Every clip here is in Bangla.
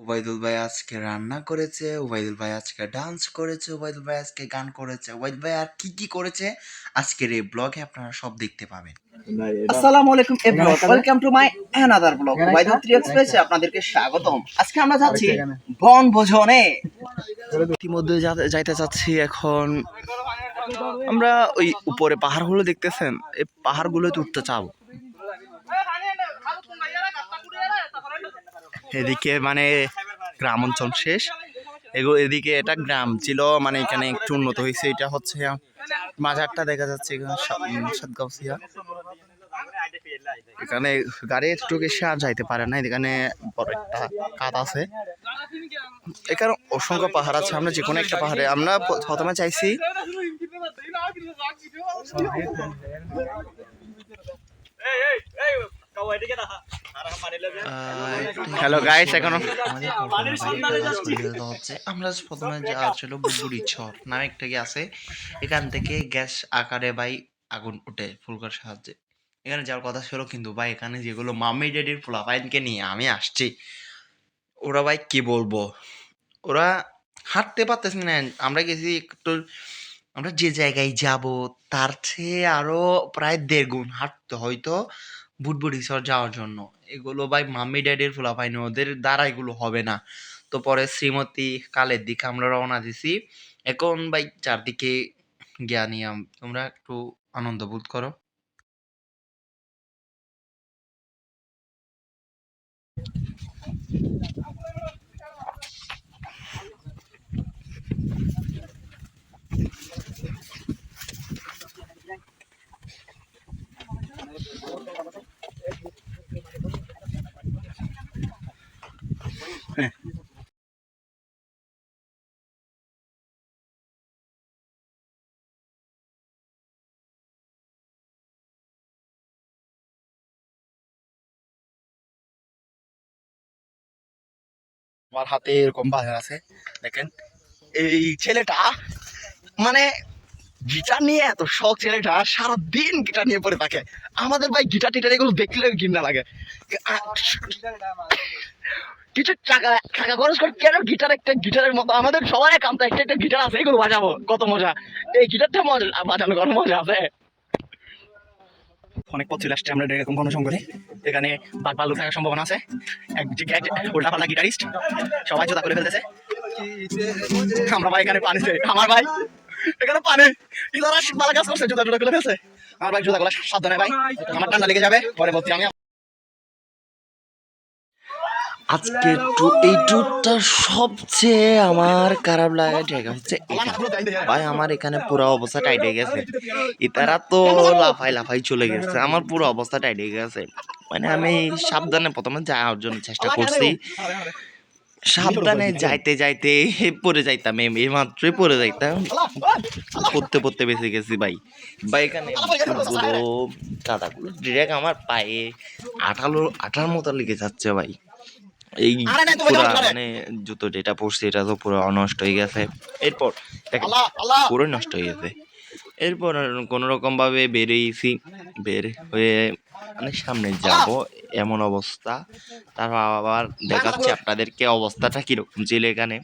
ওবায়দুল ভাই আজকে রান্না করেছে, ওবায়দুল ভাই আজকে ডান্স করেছে, ওবায়দুল ভাই আজকে গান করেছে, ওবায়দুল ভাই আর কি কি করেছে আজকের এই ব্লগে আপনারা সব দেখতে পাবেন। আসসালামু আলাইকুম everyone, welcome to my another blog. Obaidul three এক্সপ্রেসে আপনাদেরকে স্বাগতম। আজকে আমরা যাচ্ছি বনভোজনে। ইতিমধ্যে যাইতে চাচ্ছি এখন। আমরা ওই উপরে পাহাড়গুলো দেখতেছেন, এই পাহাড়গুলোতে উঠতে চাও। এদিকে মানে গ্রাম অঞ্চল শেষ, এদিকে এটা গ্রাম ছিল, মানে এখানে একটু উন্নত হয়েছে। এটা হচ্ছে মাজারটা দেখা যাচ্ছে এখানে সাতগাছিয়া। এখানে গাড়ি একটু এসে আর যাইতে পারে না, এখানে বড় একটা কাত আছে। এখানে অসংখ্য পাহাড় আছে, আমরা যে কোনো একটা পাহাড়ে আমরা প্রথমে চাইছি। হ্যালো গাইস, এখনো আমরা প্রথমে যাওয়া ছিল বুড়বুড়ি চর নামে একটা আছে। এখান থেকে গ্যাস আকারে ভাই আগুন উঠে ফুলকার সাহায্যে। এখানে যাওয়ার কথা ছিল, কিন্তু ভাই এখানে যেগুলো মাম্মি ড্যাডির পোলাপাইনকে নিয়ে আমি আসছি, ওরা ভাই কি বলবো, ওরা হাঁটতে পারতেছে না। আমরা গেছি একটু, আমরা যে জায়গায় যাব তার চেয়ে আরো প্রায় 1.5 গুণ হাঁটতে হয়তো বুটবুড়িচর যাওয়ার জন্য। এগুলো ভাই মাম্মি ড্যাডির পোলাপাইন, ওদের দ্বারা এগুলো হবে না। তো পরে শ্রীমতী কালের দিকে আমরা রওনা দিছি। এখন ভাই চারদিকে জ্ঞানিয়াম, তোমরা একটু আনন্দ বোধ করো। আমার হাতে এরকম বাজার আছে, দেখেন। এই ছেলেটা মানে গিটার নিয়ে এত শখ, ছেলেটা সারাদিন গিটার নিয়ে পড়ে থাকে। আমাদের ভাই গিটার টিটার এগুলো দেখলে ঘৃণা লাগে। কিছু টাকা টাকা খরচ করে কেন গিটার, একটা গিটারের মতো আমাদের সবাই কাম, একটা একটা গিটার আছে, এগুলো বাজাবো কত মজা। এই গিটারটা মজা বাজানো কত মজা আছে। অনেক পথ চলে আসছে আমরা এরকম কোনো সঙ্গে। এখানে বাঘ ভাল্লুক থাকার সম্ভাবনা আছে। উল্টা পাল্টা গিটারিস্ট সবাই জোতা করে ফেলতেছে। আমরা ভাই এখানে পানিতে, আমার ভাই এখানে পানি ইদারা ভালো কাজ করছে, জুতা জুতা করে ফেলছে। আমার ভাই জুতা গুলা সাবধানে ভাই, আমার ঠান্ডা লেগে যাবে পরে বলছি আমি। আজকে এই ট্যুরটা সবচেয়ে আমার খারাপ লাগা জায়গা হচ্ছে ভাই, আমার এখানে পুরো অবস্থা টাইট হয়ে গেছে। ইতারা তো লাফাই লাফাই চলে গেছে, আমার পুরো অবস্থা টাইট হয়ে গেছে। মানে আমি সাবধানে প্রথমে যাওয়ার জন্য চেষ্টা করছি, সাবধানে যাইতে যাইতে পড়ে যাইতাম, এই মাত্রই পড়ে যাইতাম, পড়তে পড়তে বেঁচে গেছি ভাই। ভাই এখানে পুরো কাদাগুলো ডিরেক্ট আমার পায়ে আঠার মতো লেগে যাচ্ছে ভাই। এই পুরা মানে জুতো যেটা পরছি এটা তো পুরো নষ্ট হয়ে গেছে। এরপর পুরো নষ্ট হয়ে গেছে। এরপর কোনো রকম ভাবে বেরিয়েছি, বের হয়ে মানে সামনে যাব এমন অবস্থা। তারপর আবার দেখাচ্ছি আপনাদেরকে অবস্থাটা কিরকম ছিল এখানে।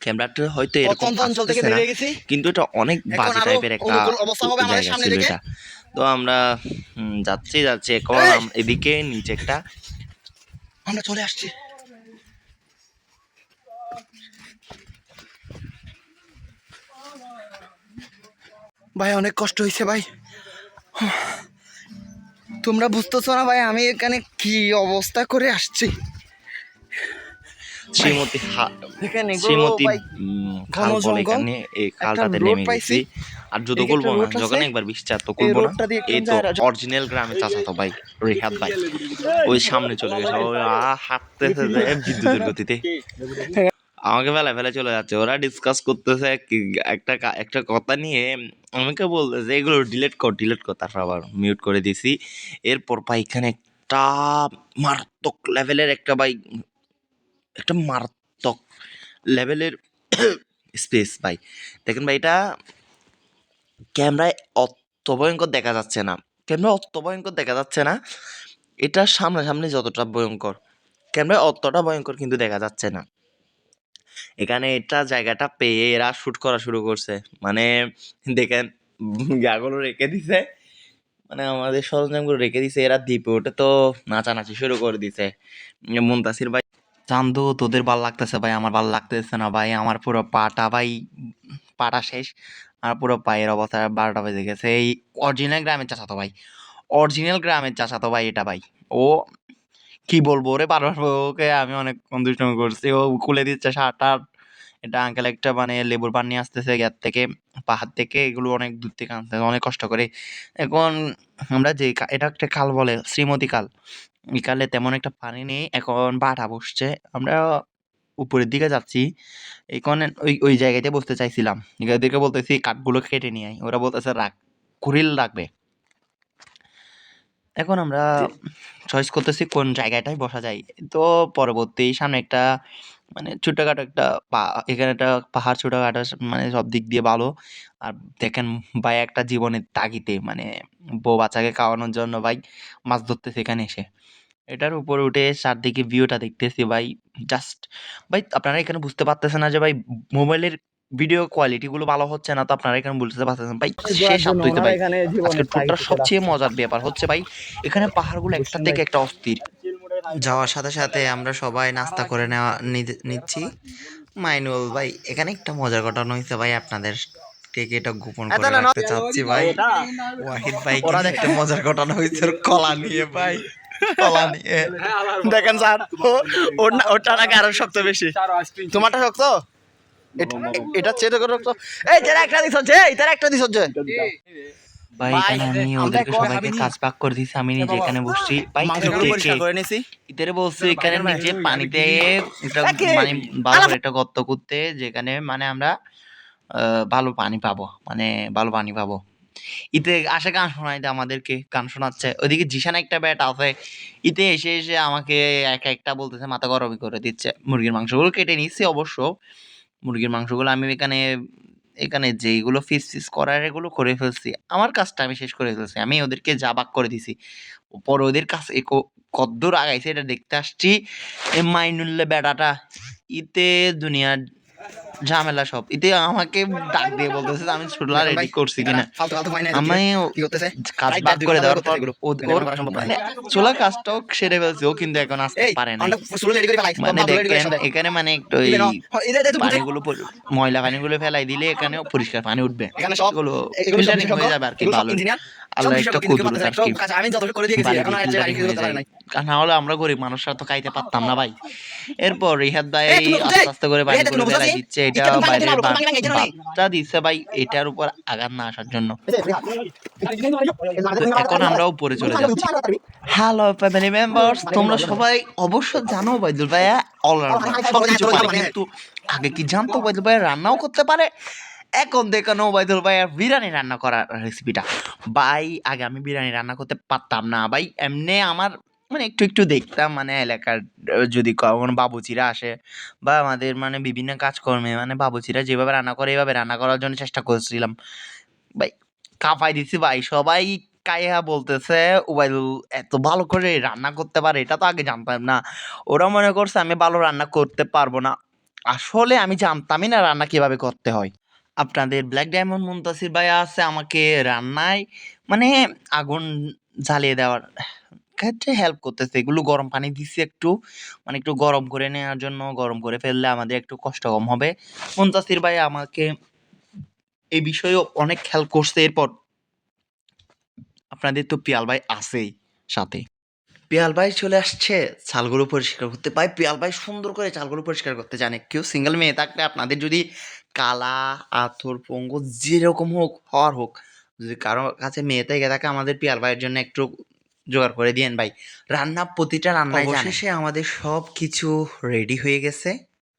ক্যামেরাটা হয়তো এরকম আসতেছে না, কিন্তু এটা অনেক বাজে টাইপের একটা জায়গা ছিল এটা। তো আমরা যাচ্ছি এখন এদিকে নিচে একটা আমরা চলে আসছি। ভাই অনেক কষ্ট হয়েছে ভাই, তোমরা বুঝতেছো না ভাই আমি এখানে কি অবস্থা করে আসছি। শ্রীমতী খাল বলে, এখানে এই খালটাতে নেমে গেছি। আর জুতো খুলবো না, যখন একবার বৃষ্টি তো খুলবো না। এই তো অরিজিনাল গ্রামে চাচাতো ভাই রেহাত ভাই ওই সামনে চলে গেছে, হাঁটতেছে বিদ্যুতের গতিতে আমাকে ফেলে ফেলে চলে যাচ্ছে। ওরা ডিসকাস করতেছে একটা কথা নিয়ে, আমাকে বলতেছে এগুলো ডিলিট কর। তারপর আবার মিউট করে দিছি। এরপর ভাই এখানে একটা মারাত্মক লেভেলের একটা মারাত্মক লেভেলের স্পেস ভাই। দেখেন ভাই, এটা ক্যামেরায় অত ভয়ঙ্কর দেখা যাচ্ছে না, এটা সামনাসামনি যতটা ভয়ঙ্কর, ক্যামেরায় অতটা ভয়ঙ্কর কিন্তু দেখা যাচ্ছে না। এখানে এটা জায়গাটা পেয়ে এরা শুট করা শুরু করছে, মানে দেখেন গাগুলো রেখে দিছে, মানে আমাদের সরঞ্জামগুলো রেখে দিছে, এরা দ্বীপে ওঠে তো নাচানাচি শুরু করে দিছে। মুনতাসির ভাই, চান্দু তোদের ভাল লাগতেছে ভাই, আমার ভাল লাগতেছে না ভাই, আমার পুরো পাটা ভাই, পাটা শেষ, আর পুরো পায়ের অবস্থা 12টা বেজে গেছে। এই অরিজিনাল গ্রামের চাচাতো ভাই, অরিজিনাল গ্রামের চাচাতো ভাই এটা ভাই। ও কি বলবো ওরে, বারবার ওকে আমি অনেক দুষ্টুমি করছি, ও খুলে দিচ্ছে শার্ট। এটা আঙ্কেল একটা মানে লেবুর পানি নিয়ে আসতেছে গ্যাস থেকে, পাহাড় থেকে, এগুলো অনেক দূর থেকে আনতেছে অনেক কষ্ট করে। এখন আমরা যে এটা একটা খাল বলে শ্রীমতী খাল, এই খালে তেমন একটা পানি নেই, এখন বাটা বসছে, আমরা উপরের দিকে যাচ্ছি। এখন ওই ওই জায়গাতে বসতে চাইছিলাম, এদেরকে বলতেছি কাঠগুলো কেটে নিয়ে আয়, ওরা বলতেছে রাখ, কুড়িল রাখবে। এখন আমরা চয়েস করতেছি কোন জায়গাটায় বসা যায়। তো পরবর্তী সামনে একটা মানে ছোটখাটো একটা এখানে একটা পাহাড়, ছোটখাটো, মানে সব দিক দিয়ে ভালো। আর দেখেন ভাই একটা জীবনের তাগিদে মানে বউ বাচ্চাকে খাওয়ানোর জন্য ভাই মাছ ধরতেছে এখানে এসে। এটার উপরে উঠে চারদিকে ভিউটা দেখতেছি ভাই, জাস্ট ভাই আপনারা এখানে বুঝতে পারতেছেন না যে ভাই মোবাইলের ভিডিও কোয়ালিটি গুলো ভালো হচ্ছে না, তো আপনারা এখানে বুঝতে পারতেছেন ভাই শেষ আত্মইতে ভাই। আজকে ট্যুরটার সবচেয়ে মজার ব্যাপার হচ্ছে ভাই এখানে পাহাড়গুলো একটা থেকে একটা অস্থির। যাওয়ার সাথে সাথে আমরা সবাই নাস্তা করে নেওয়া নিচ্ছি। মাইনুল ভাই এখানে একটা মজার ঘটনা হয়েছে ভাই, আপনাদের কে এটা গোপন করে রাখতে চাচ্ছি ভাই। ওয়াহিদ ভাই কিন্তু একটা মজার ঘটনা হয়েছে ওর কলা নিয়ে ভাই, কলা নিয়ে দেখেন স্যার, ওটা নাকি আরো শক্ত বেশি, তোমারটা শক্ত, এটা চেয়ে করে শক্ত। এই তারা একটা দিছ যে, তারা একটা দিছ যে ভাই এখানে আমি ওদেরকে সবাইকে কাজ ভাগ করে দিছি, আমি নিজে এখানে বসছি ভাই। ইতারে বলছি এখানে নিচে পানিতে একটা মানে ভালো করে একটা গর্ত করতে, যেখানে মানে আমরা ভালো পানি পাবো, মানে ভালো পানি পাবো। ইতে আসে গান শোনাইতে, আমাদেরকে গান শোনাচ্ছে। ওইদিকে জিশান একটা ব্যাট আছে, ইতে এসে এসে আমাকে একটা একটা বলতেছে, মাথা গরমই করে দিচ্ছে। মুরগির মাংসগুলো কেটে নিচ্ছি অবশ্য, মুরগির মাংসগুলো আমি এখানে এখানে যেইগুলো পিস পিস করার এগুলো করে ফেলছি, আমার কাজটা আমি শেষ করে ফেলছি, আমি ওদেরকে যা ভাগ করে দিছি। পরে ওদের কাছে কদ্দূর আগাইছে এটা দেখতে আসছি। এ মাইনুল্লে বেড়াটা ইতে দুনিয়ার ঝামেলা সব, ইতে আমাকে ডাক দিয়ে বলতেছে যে আমি ছোটলা রেডি করছি কিনা। আমি কাজ ভাগ করে দেওয়ার পর ওর মানে চোলা কাজটাও সেরে ফেলছে, ও কিন্তু এখন আসতে পারে না। মানে দেখেন এখানে মানে একটু এই পানিগুলো ময়লা পানিগুলো ফেলাই দিলে এখানে পরিষ্কার পানি উঠবে, এগুলো ফিল্টারিং হয়ে যাবে আর কি। ভালো আল্লাহ একটা কুদরত আর কি, না হলে আমরা গরিব মানুষরা তো খাইতে পারতাম না ভাই। এরপর রিহাদ ভাই আস্তে আস্তে করে পানিগুলো ফেলাই দিচ্ছে, এটা বাইরের ভাতটা দিচ্ছে ভাই এটার উপর আঘাত না আসার জন্য। এখন আমরা উপরে চলে যাচ্ছি। হ্যালো ফ্যামিলি মেম্বার্স, তোমরা সবাই অবশ্য জানো বাইদুল ভাইয়া অলরাউন্ডার, সবকিছু পারে, কিন্তু আগে কি জানতো বাইদুল ভাইয়া রান্নাও করতে পারে? এখন দেখানো বাইদুল ভাইয়ার বিরিয়ানি রান্না করার রেসিপিটা। ভাই আগে আমি বিরিয়ানি রান্না করতে পারতাম না ভাই, এমনি আমার মানে একটু একটু দেখতাম, মানে এলাকার যদি কোনো বাবুচিরা আসে বা আমাদের মানে বিভিন্ন কাজকর্মে মানে বাবুচিরা যেভাবে রান্না করে এইভাবে রান্না করার জন্য চেষ্টা করছিলাম ভাই। কাঁপাই দিছি ভাই, সবাই কাইয়া বলতেছে ওবায়দুল এত ভালো করে রান্না করতে পারে, এটা তো আগে জানতাম না। ওরা মনে করছে আমি ভালো রান্না করতে পারবো না, আসলে আমি জানতামই না রান্না কিভাবে করতে হয়। আপনাদের ব্ল্যাক ডায়মন্ড মুনতাসির ভাই আছে আমাকে রান্নায় মানে আগুন জ্বালিয়ে দেওয়ার ক্ষেত্রে হেল্প করতেছে, এগুলো গরম পানি দিচ্ছি একটু, মানে একটু গরম করে নেওয়ার জন্য, গরম করে ফেললে আমাদের একটু কষ্ট কম হবে। মুনতাসির ভাই আমাকে এই বিষয়েও অনেক হেল্প করছে। এরপর আপনাদের তো পিয়াল ভাই আছেই সাথে, পিয়াল ভাই চলে আসছে চালগুলো পরিষ্কার করতে। ভাই পিয়াল ভাই সুন্দর করে চালগুলো পরিষ্কার করতে জানে। কেউ সিঙ্গেল মেয়ে থাকলে আপনাদের যদি কালা আথর পঙ্গু যেরকম হোক হওয়ার হোক, যদি কারো কাছে মেয়ে থেকে থাকে আমাদের পিয়াল ভাইয়ের জন্য একটু জোগাড় করে দিয়েন ভাই। রান্না প্রতিটা রান্নায় শেষে আমাদের সব কিছু রেডি হয়ে গেছে,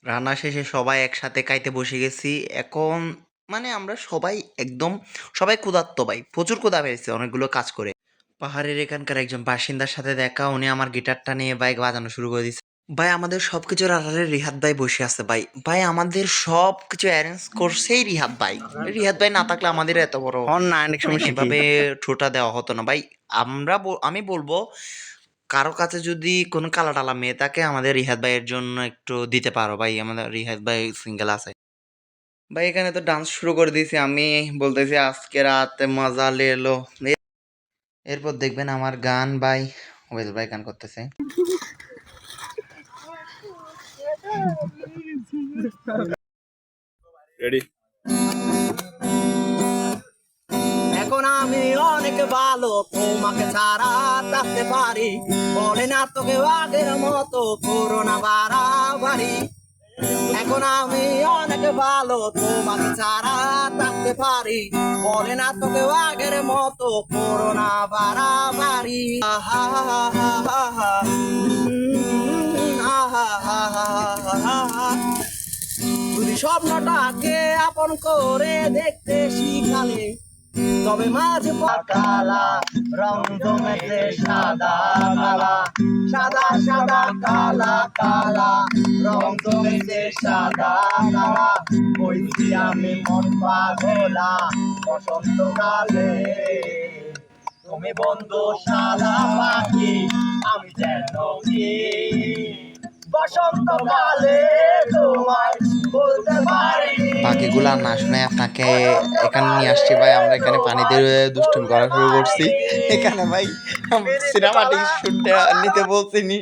রান্না শেষে সবাই একসাথে খাইতে বসে গেছি। এখন মানে আমরা সবাই একদম সবাই ক্ষুধার্ত ভাই, প্রচুর ক্ষুধা পেয়েছে অনেকগুলো কাজ করে। পাহাড়ের এখানকার একজন বাসিন্দার সাথে দেখা, উনি আমার গিটারটা নিয়ে বাইক বাজানো শুরু করে দিচ্ছে। ভাই আমাদের সবকিছুর আড়ালে রিহাদ ভাই বসে আছে ভাই, ভাই আমাদের সবকিছু অ্যারেঞ্জ করছেই রিহাদ ভাই। রিহাদ ভাই না থাকলে আমাদের এত বড় এভাবে ঠোঁটা দেওয়া হতো না ভাই। আমি বলবো কারো কাছে যদি কোনো কালা টালা মেয়ে থাকে আমাদের রিহাদ ভাইয়ের জন্য একটু দিতে পারো ভাই, আমাদের রিহাদ ভাই সিঙ্গেল আছে ভাই। এখানে তো ডান্স শুরু করে দিয়েছি, আমি বলতেছি আজকে রাতে মজা লেলো। এরপর দেখবেন আমার গান ভাই, ওয়েল ভাই গান করতেছে। রেডি। এখন আমি অনেক ভালো, তোমাকে ছাড়া থাকতে পারি, বলে না তোকে আগের মতো করোনা বাড়াবাড়ি। এখন আমি অনেক ভালো, তোমাকে ছাড়া থাকতে পারি, বলে না তোকে আগের মতো করোনা বাড়াবাড়ি। আহা হা হা হা হা, আহা হা হা হা হা। যদি স্বপ্নটাকে আপন করে দেখতে শিখালে, তবে মাঝে কালা রং জমেছে সাদা কালা, সাদা সাদা কালা কালা রং জমেছে সাদা কালা। বলছি আমি মন পাগলা বসন্তকালে, তুমি বন্ধু শালা পাখি আমি যেন কি বসন্তকালে তোমায় বলতে পারি। বাকিগুলা না শুনে আপনাকে এখানে নিয়ে আসছি ভাই। আমরা এখানে পানিতে দুষ্টুমি করা শুরু করছি। এখানে ভাই সিনেমাটিক শুটে নিতে বলছিনি,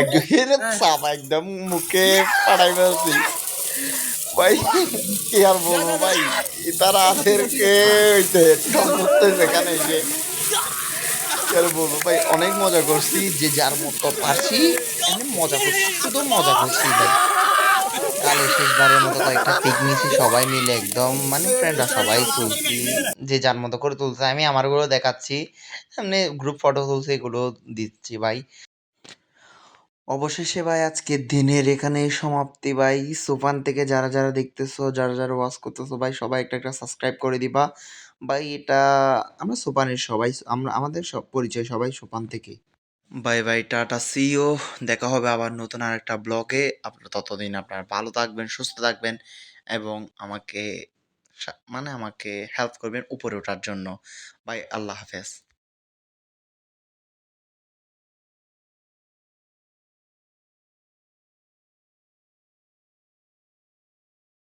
একদম চাপ একদম মুখে পাঠাই ফেলছি ভাই। কি আর বলবো ভাই, তারা আমাদেরকে এখানে এসে কি আর বলবো ভাই, অনেক মজা করছি, যে যার মতো পারছি এমনি মজা করছি, শুধু মজা করছি ভাই। কালে শেষবারের মতো কয়েকটা পিক নিছি সবাই মিলে, একদম মানে ফ্রেন্ডরা সবাই তুলছি, যে যার মতো করে তুলছে। আমি আমারগুলো দেখাচ্ছি, এমনি গ্রুপ ফটো তুলছে, এগুলো দিচ্ছি ভাই। অবশেষে ভাই আজকের দিনের এখানে সমাপ্তি ভাই। সোফান থেকে যারা যারা দেখতেছো, যারা যারা ওয়াচ করতেছো ভাই, সবাই একটা একটা সাবস্ক্রাইব করে দিবা ভাই। এটা আমরা সোপানের সবাই, আমরা আমাদের সব পরিচয় সবাই সোপান থেকে। Bye bye, tata, see you. দেখা হবে আবার নতুন আর একটা ব্লগে। আপনারা ততদিন আপনারা ভালো থাকবেন, সুস্থ থাকবেন এবং আমাকে মানে আমাকে হেল্প করবেন উপরে ওঠার জন্য। বাই, আল্লাহ হাফেজ।